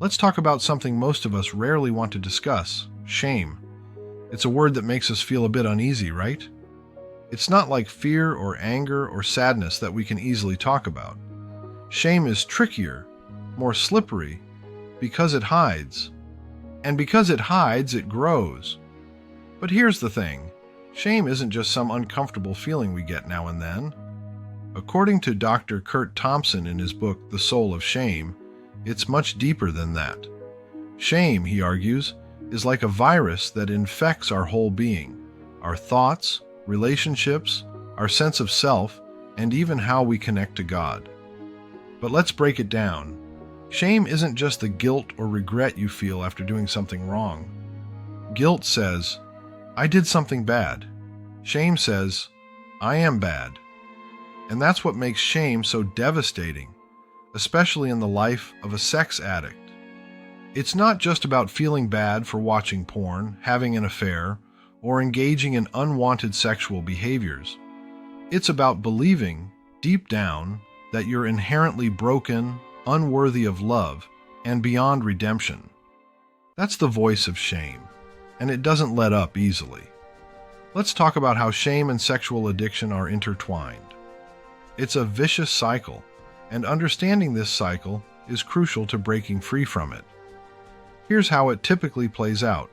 Let's talk about something most of us rarely want to discuss: shame. It's a word that makes us feel a bit uneasy, right? It's not like fear or anger or sadness that we can easily talk about. Shame is trickier, more slippery, because it hides. And because it hides, it grows. But here's the thing: shame isn't just some uncomfortable feeling we get now and then. According to Dr. Kurt Thompson in his book, The Soul of Shame, it's much deeper than that. Shame, he argues, is like a virus that infects our whole being, our thoughts, relationships, our sense of self, and even how we connect to God. But let's break it down. Shame isn't just the guilt or regret you feel after doing something wrong. Guilt says, "I did something bad." Shame says, "I am bad." And that's what makes shame so devastating, especially in the life of a sex addict. It's not just about feeling bad for watching porn, having an affair, or engaging in unwanted sexual behaviors. It's about believing, deep down, that you're inherently broken, unworthy of love, and beyond redemption. That's the voice of shame, and it doesn't let up easily. Let's talk about how shame and sexual addiction are intertwined. It's a vicious cycle, and understanding this cycle is crucial to breaking free from it. Here's how it typically plays out.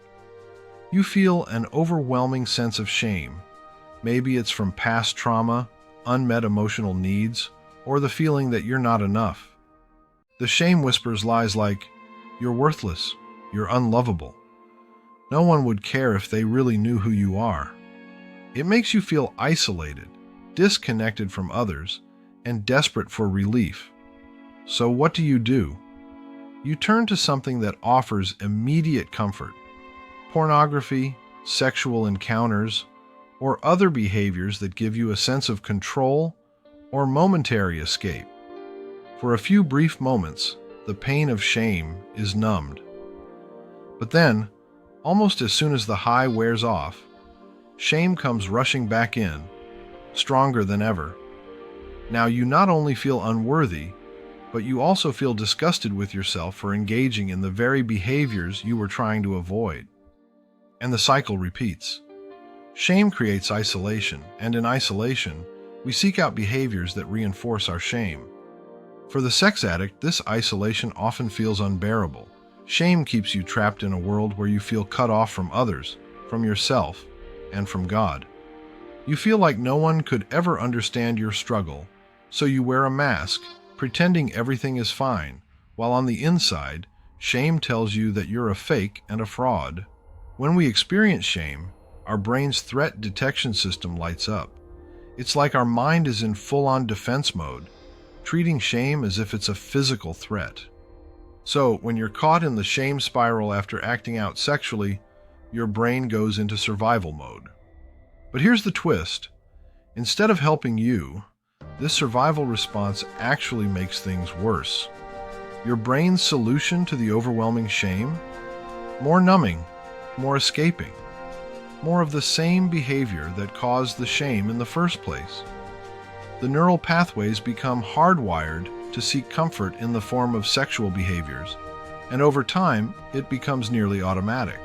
You feel an overwhelming sense of shame. Maybe it's from past trauma, unmet emotional needs, or the feeling that you're not enough. The shame whispers lies like, "You're worthless, you're unlovable. No one would care if they really knew who you are." It makes you feel isolated, disconnected from others, and desperate for relief. So what do? You turn to something that offers immediate comfort: pornography, sexual encounters, or other behaviors that give you a sense of control or momentary escape. For a few brief moments, the pain of shame is numbed. But then, almost as soon as the high wears off, shame comes rushing back in, stronger than ever. Now you not only feel unworthy, but you also feel disgusted with yourself for engaging in the very behaviors you were trying to avoid. And the cycle repeats. Shame creates isolation, and in isolation, we seek out behaviors that reinforce our shame. For the sex addict, this isolation often feels unbearable. Shame keeps you trapped in a world where you feel cut off from others, from yourself, and from God. You feel like no one could ever understand your struggle, so you wear a mask, pretending everything is fine, while on the inside, shame tells you that you're a fake and a fraud. When we experience shame, our brain's threat detection system lights up. It's like our mind is in full-on defense mode, treating shame as if it's a physical threat. So, when you're caught in the shame spiral after acting out sexually, your brain goes into survival mode. But here's the twist. Instead of helping you, this survival response actually makes things worse. Your brain's solution to the overwhelming shame? More numbing, more escaping, more of the same behavior that caused the shame in the first place. The neural pathways become hardwired to seek comfort in the form of sexual behaviors, and over time, it becomes nearly automatic.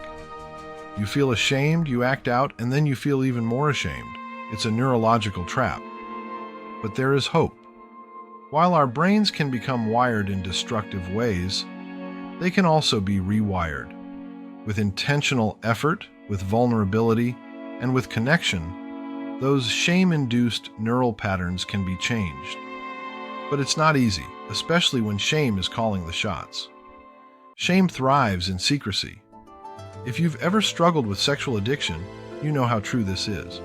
You feel ashamed, you act out, and then you feel even more ashamed. It's a neurological trap. But there is hope. While our brains can become wired in destructive ways, they can also be rewired. With intentional effort, with vulnerability, and with connection, those shame-induced neural patterns can be changed. But it's not easy, especially when shame is calling the shots. Shame thrives in secrecy. If you've ever struggled with sexual addiction, you know how true this is.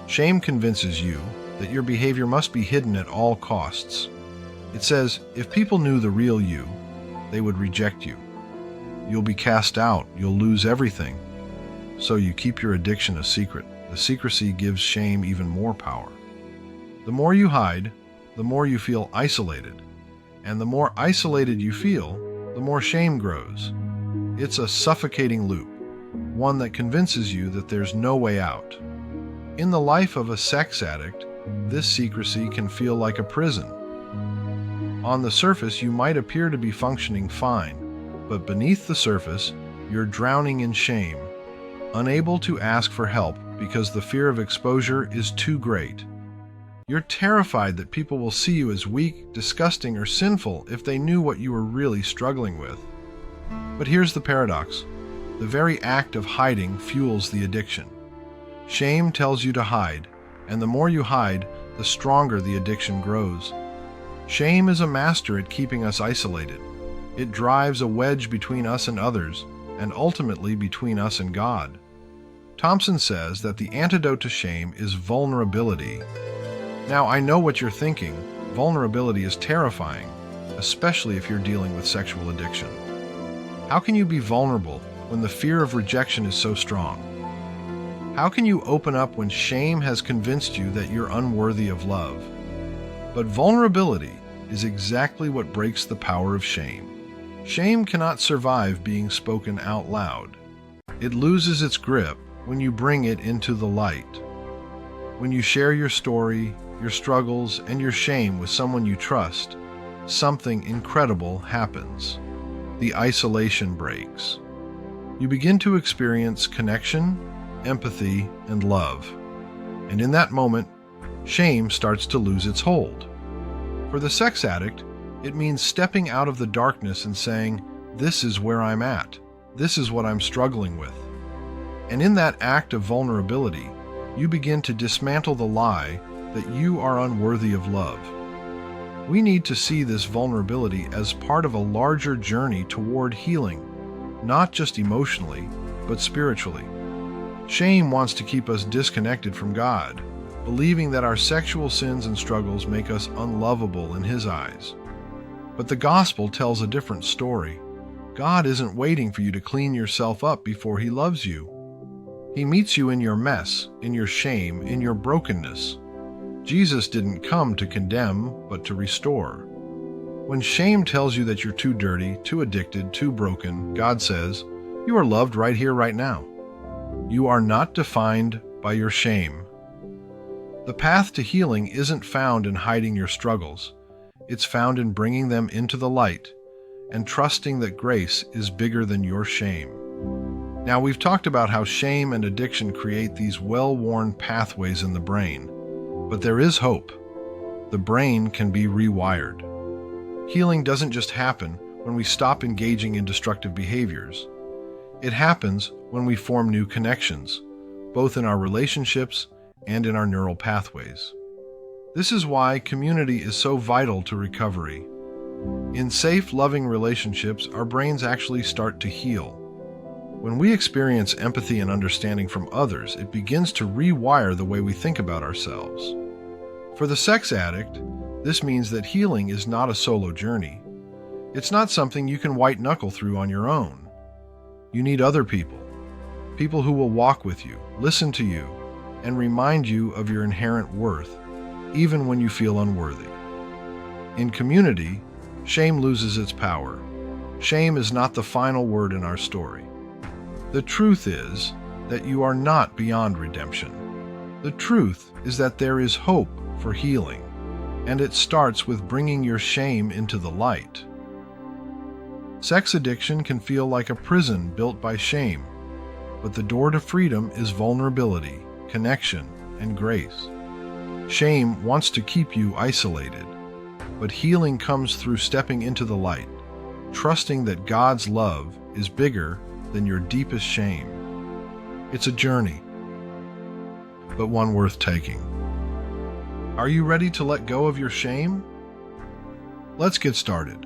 Shame convinces you that your behavior must be hidden at all costs. It says, if people knew the real you, they would reject you. You'll be cast out, you'll lose everything. So you keep your addiction a secret. The secrecy gives shame even more power. The more you hide, the more you feel isolated. And the more isolated you feel, the more shame grows. It's a suffocating loop, one that convinces you that there's no way out. In the life of a sex addict, this secrecy can feel like a prison. On the surface, you might appear to be functioning fine, But beneath the surface, you're drowning in shame, unable to ask for help because the fear of exposure is too great. You're terrified that people will see you as weak, disgusting, or sinful if they knew what you were really struggling with. But here's the paradox. The very act of hiding fuels the addiction. Shame tells you to hide, and the more you hide, the stronger the addiction grows. Shame is a master at keeping us isolated. It drives a wedge between us and others, and ultimately between us and God. Thompson says that the antidote to shame is vulnerability. Now, I know what you're thinking. Vulnerability is terrifying, especially if you're dealing with sexual addiction. How can you be vulnerable when the fear of rejection is so strong? How can you open up when shame has convinced you that you're unworthy of love? But vulnerability is exactly what breaks the power of shame. Shame cannot survive being spoken out loud. It loses its grip when you bring it into the light. When you share your story, your struggles, and your shame with someone you trust, something incredible happens. The isolation breaks. You begin to experience connection, empathy, and love. And in that moment, shame starts to lose its hold. For the sex addict, it means stepping out of the darkness and saying, "This is where I'm at. This is what I'm struggling with." And in that act of vulnerability, you begin to dismantle the lie that you are unworthy of love. We need to see this vulnerability as part of a larger journey toward healing, not just emotionally, but spiritually. Shame wants to keep us disconnected from God, believing that our sexual sins and struggles make us unlovable in His eyes. But the gospel tells a different story. God isn't waiting for you to clean yourself up before He loves you. He meets you in your mess, in your shame, in your brokenness. Jesus didn't come to condemn, but to restore. When shame tells you that you're too dirty, too addicted, too broken, God says, "You are loved right here, right now." You are not defined by your shame. The path to healing isn't found in hiding your struggles. It's found in bringing them into the light and trusting that grace is bigger than your shame. Now, we've talked about how shame and addiction create these well-worn pathways in the brain, but there is hope. The brain can be rewired. Healing doesn't just happen when we stop engaging in destructive behaviors. It happens when we form new connections, both in our relationships and in our neural pathways. This is why community is so vital to recovery. In safe, loving relationships, our brains actually start to heal. When we experience empathy and understanding from others, it begins to rewire the way we think about ourselves. For the sex addict, this means that healing is not a solo journey. It's not something you can white-knuckle through on your own. You need other people, people who will walk with you, listen to you, and remind you of your inherent worth, even when you feel unworthy. In community, shame loses its power. Shame is not the final word in our story. The truth is that you are not beyond redemption. The truth is that there is hope for healing, and it starts with bringing your shame into the light. Sex addiction can feel like a prison built by shame, but the door to freedom is vulnerability, connection, and grace. Shame wants to keep you isolated, but healing comes through stepping into the light, trusting that God's love is bigger than your deepest shame. It's a journey, but one worth taking. Are you ready to let go of your shame? Let's get started.